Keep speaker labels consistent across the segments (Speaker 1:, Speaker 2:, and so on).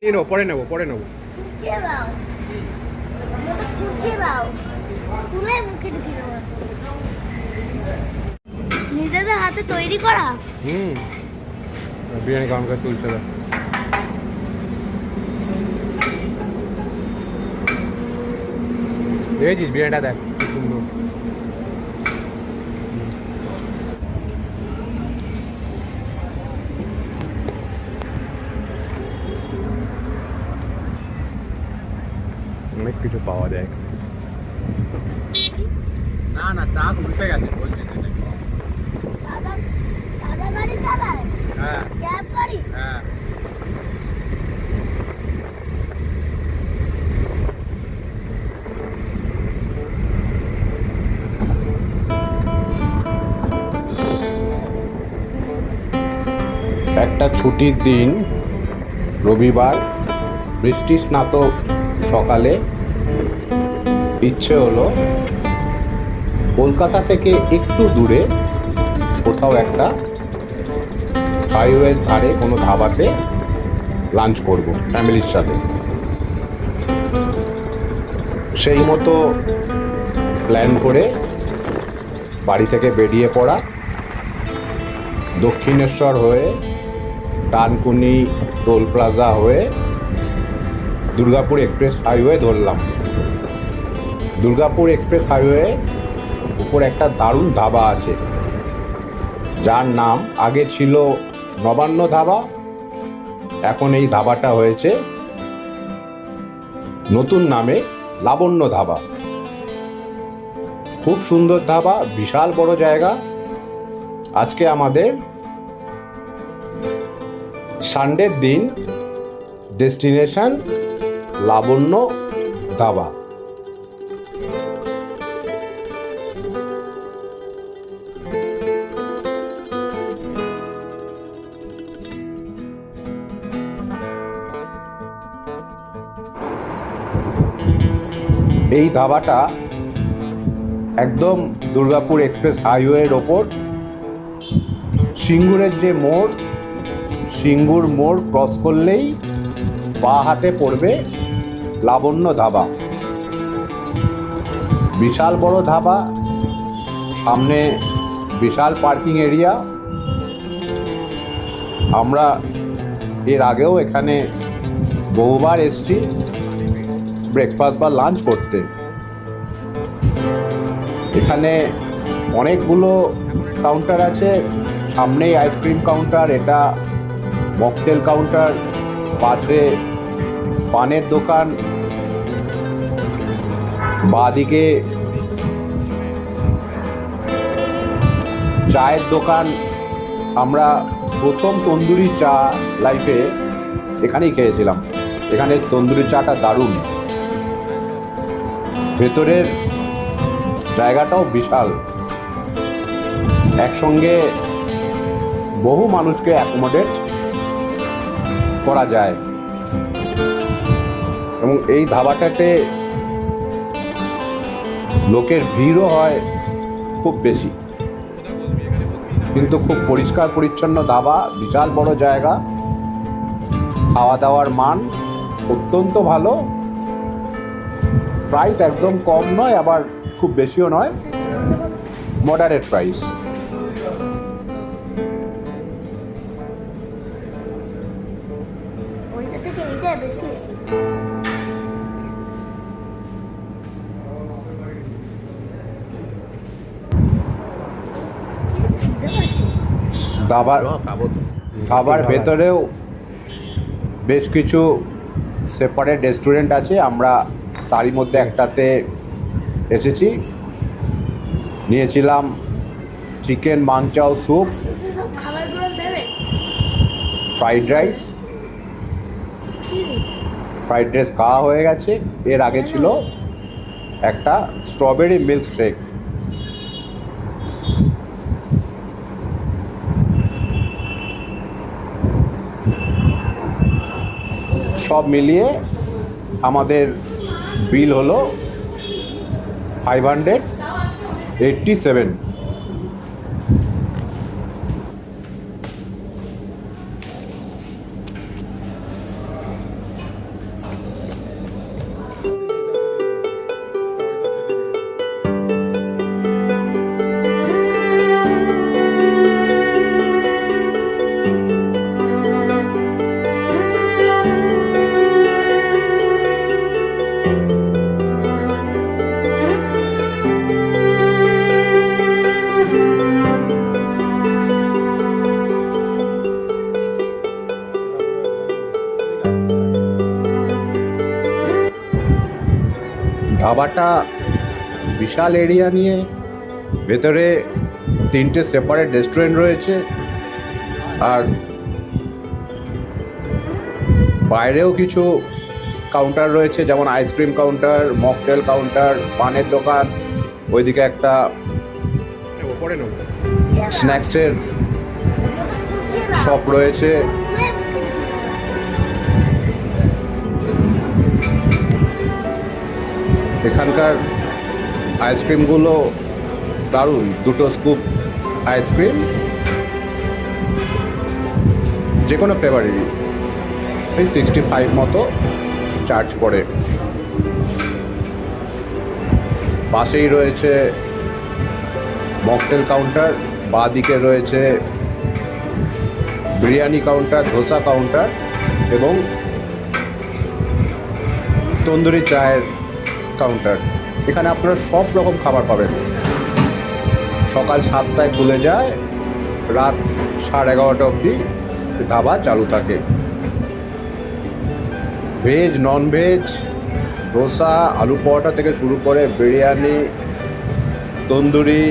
Speaker 1: পরে নেবো পরে নেবো।
Speaker 2: কে দাও আমাকে ফুটিয়ে দাও তুলে মুখে ঢুকিয়ে দেবো নিজেদের হাতে তৈরি করা।
Speaker 1: বিরিয়ানি কেমন করে তুলছে দেখ। দেখেছিস বিরিয়ানিটা দেখ কি সুন্দর। অনেক কিছু পাওয়া যায়। না না ট্রাক উল্টে গেছে বলছি।
Speaker 2: সাদা সাদা গাড়ি চালায়।
Speaker 1: হ্যাঁ
Speaker 2: ক্যাব গাড়ি।
Speaker 1: হ্যাঁ একটা ছুটির দিন রবিবার, বৃষ্টি স্নাত সকালে ইচ্ছে হলো কলকাতা থেকে একটু দূরে কোথাও একটা হাইওয়ের ধারে কোনো ধাবাতে লাঞ্চ করব ফ্যামিলির সাথে। সেই মতো প্ল্যান করে বাড়ি থেকে বেরিয়ে পড়া, দক্ষিণেশ্বর হয়ে ডানকুনি টোল প্লাজা হয়ে দুর্গাপুর এক্সপ্রেস হাইওয়ে ধরলাম। দুর্গাপুর এক্সপ্রেস হাইওয়ে উপর একটা দারুণ ধাবা আছে, যার নাম আগে ছিল নবান্ন ধাবা, এখন এই ধাবাটা হয়েছে নতুন নামে লাবণ্য ধাবা। খুব সুন্দর ধাবা, বিশাল বড় জায়গা। আজকে আমাদের সানডের দিন ডেস্টিনেশন লাবণ্য ধাবা। এই ধাবাটা একদম দুর্গাপুর এক্সপ্রেস হাইওয়ের ওপর সিঙ্গুরের যে মোড়, সিঙ্গুর মোড় ক্রস করলেই বাঁ হাতে পড়বে লাবণ্য ধাবা। বিশাল বড় ধাবা, সামনে বিশাল পার্কিং এরিয়া। আমরা এর আগেও এখানে বহুবার এসেছি ব্রেকফাস্ট বা লাঞ্চ করতে। এখানে অনেকগুলো কাউন্টার আছে, সামনেই আইসক্রিম কাউন্টার, এটা মকটেল কাউন্টার, পাশে পানের দোকান, বাঁদিকে চায়ের দোকান। আমরা প্রথম তন্দুরি চা লাইফে এখানেই খেয়েছিলাম। এখানে তন্দুরি চাটা দারুণ, ভেতরের জায়গাটাও বিশাল, একসঙ্গে বহু মানুষকে অ্যাকোমোডেট করা যায়। এবং এই ধাবাটাতে লোকের ভিড়ও হয় খুব বেশি, কিন্তু খুব পরিষ্কার পরিচ্ছন্ন ধাবা, বিশাল বড় জায়গা, খাওয়া দাওয়ার মান অত্যন্ত ভালো, প্রাইস একদম কম নয় আবার খুব বেশিও নয়, মডারেট প্রাইস।
Speaker 2: ওইটা থেকে এইটা বেশি।
Speaker 1: ধাবার ভেতরেও বেশ কিছু সেপারেট রেস্টুরেন্ট আছে, আমরা তারই মধ্যে একটাতে এসেছি। নিয়েছিলাম চিকেন মাংচাও স্যুপ,
Speaker 2: খাবারগুলো দেবে
Speaker 1: ফ্রাইড রাইস। ফ্রাইড রাইস খাওয়া হয়ে গেছে। এর আগে ছিল একটা স্ট্রবেরি মিল্ক শেক। সব মিলিয়ে আমাদের বিল হলো 587। ধাবাটা বিশাল এরিয়া নিয়ে, ভেতরে 3টে সেপারেট রেস্টুরেন্ট রয়েছে, আর বাইরেও কিছু কাউন্টার রয়েছে, যেমন আইসক্রিম কাউন্টার, মকটেল কাউন্টার, পানের দোকান, ওইদিকে একটা স্ন্যাক্সের শপ রয়েছে। এখানকার আইসক্রিমগুলো দারুণ, 2টো স্কুপ আইসক্রিম, যে কোনো ফ্লেভারেরই, এই 65 মতো চার্জ পড়ে। পাশেই রয়েছে মকটেল কাউন্টার, বাঁ দিকে রয়েছে বিরিয়ানি কাউন্টার, ধোসা কাউন্টার এবং তন্দুরি চায়ের কাউন্টার। এখানে আপনারা সব রকম খাবার পাবেন। সকাল 7টায় খুলে যায়, রাত 11:30 অবধি ধাবা চালু থাকে। ভেজ, নন ভেজ, ধোসা, আলু পরোটা থেকে শুরু করে বিরিয়ানি, তন্দুরি,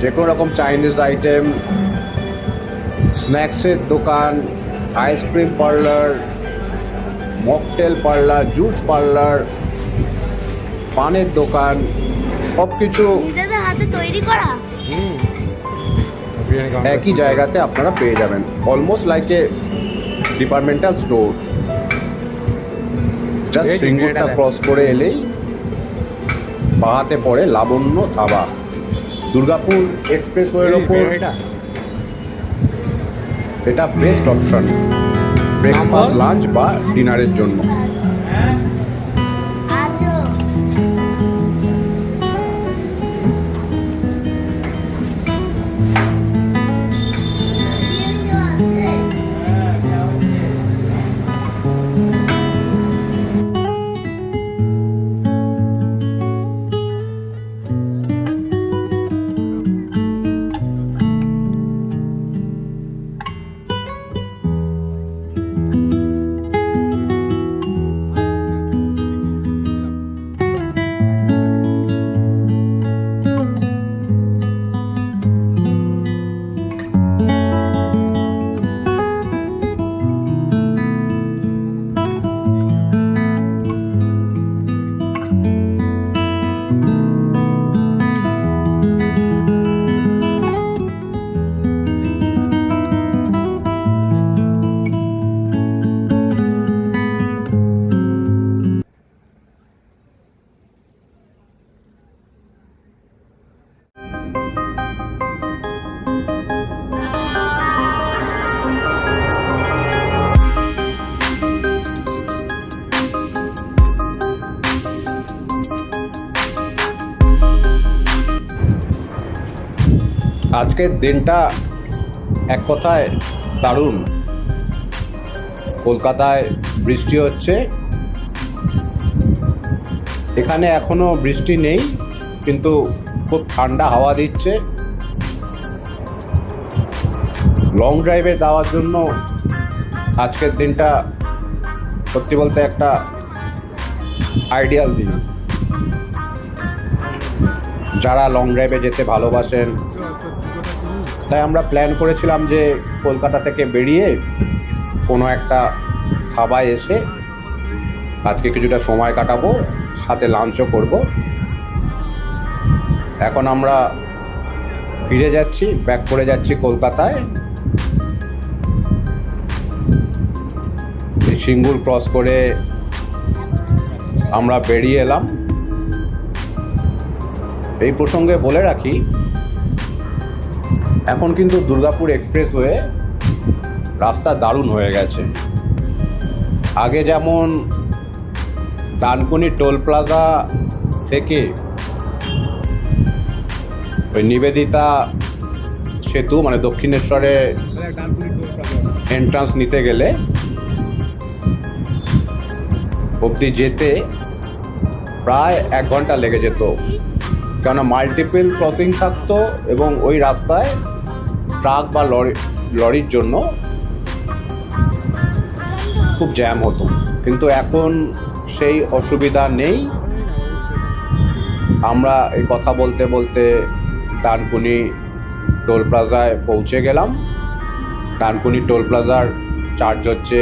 Speaker 1: যে কোনো রকম চাইনিজ আইটেম, স্ন্যাক্সের দোকান, ice cream parlour, mocktail parlour, juice parlour, পানের দোকান, সব কিছু
Speaker 2: নিজেদের হাতে তৈরি করা।
Speaker 1: একই জায়গাতে আপনারা পেয়ে যাবেন, almost like a departmental store. Just সিঙ্গুরটা ক্রস করে এলেই বাহাতে পড়ে লাবণ্য ধাবা, দুর্গাপুর এক্সপ্রেসওয়ের ওপর। এটা বেস্ট অপশন ব্রেকফাস্ট, লাঞ্চ বা ডিনারের জন্য।
Speaker 2: আচ্ছা,
Speaker 1: আজকের দিনটা এক কথায় দারুণ। কলকাতায় বৃষ্টি হচ্ছে, এখানে এখনো বৃষ্টি নেই, কিন্তু খুব ঠান্ডা হাওয়া দিচ্ছে। লং ড্রাইভে যাওয়ার জন্য আজকের দিনটা সত্যি বলতে একটা আইডিয়াল দিন। যারা লং ড্রাইভে যেতে ভালোবাসেন, তাই আমরা প্ল্যান করেছিলাম যে কলকাতা থেকে বেরিয়ে কোনো একটা ধাবায় এসে আজকে কিছুটা সময় কাটাবো, সাথে লাঞ্চও করব। এখন আমরা ফিরে যাচ্ছি, ব্যাক করে যাচ্ছি কলকাতায়। সিঙ্গুর ক্রস করে আমরা বেরিয়ে এলাম। এই প্রসঙ্গে বলে রাখি, এখন কিন্তু দুর্গাপুর এক্সপ্রেসওয়ে রাস্তা দারুণ হয়ে গেছে। আগে যেমন ডানকুনি টোল প্লাজা থেকে ওই নিবেদিতা সেতু মানে দক্ষিণেশ্বরে এন্ট্রান্স নিতে গেলে অবধি যেতে প্রায় 1 ঘন্টা লেগে যেত, কেননা মাল্টিপল ক্রসিং থাকতো এবং ওই রাস্তায় ট্রাক বা লরির জন্য খুব জ্যাম হতো। কিন্তু এখন সেই অসুবিধা নেই, আমরা এই কথা বলতে বলতে ডানকুনি টোল প্লাজায় পৌঁছে গেলাম। ডানকুনি টোল প্লাজার চার্জ হচ্ছে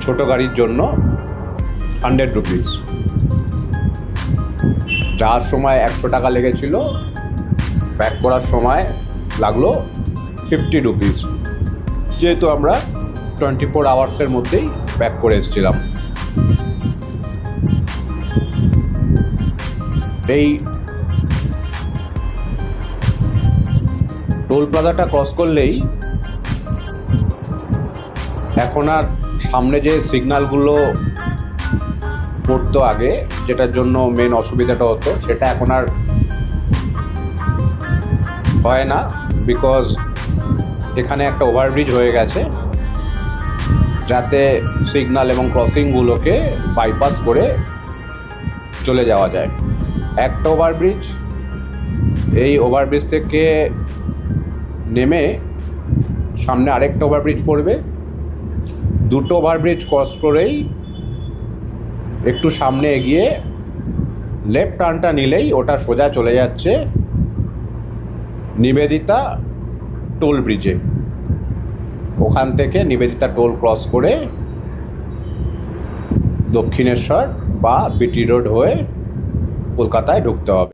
Speaker 1: ছোটো গাড়ির জন্য 100 রুপিস। যাওয়ার সময় 100 টাকা লেগেছিল, ব্যাক করার সময় লাগলো 50 রুপিস, যেহেতু আমরা 24 আওয়ার্সের মধ্যেই ব্যাক করে এসেছিলাম। এই টোল প্লাজাটা ক্রস করলেই এখন আর সামনে যে সিগন্যালগুলো পড়তো আগে, যেটার জন্য মেন অসুবিধাটা হতো, সেটা এখন আর হয় না, বিকজ এখানে একটা ওভারব্রিজ হয়ে গেছে, যাতে সিগন্যাল এবং ক্রসিংগুলোকে বাইপাস করে চলে যাওয়া যায়। একটা ওভারব্রিজ, এই ওভারব্রিজ থেকে নেমে সামনে আরেকটা ওভারব্রিজ পড়বে, দুটো ওভারব্রিজ ক্রস করেই একটু সামনে এগিয়ে লেফট টার্নটা নিলেই ওটা সোজা চলে যাচ্ছে নিবেদিতা টোল ব্রিজে। ওখান থেকে নিবেদিতা টোল ক্রস করে দক্ষিণেশ্বর বা বিটি রোড হয়ে কলকাতায় ঢুকতে হবে।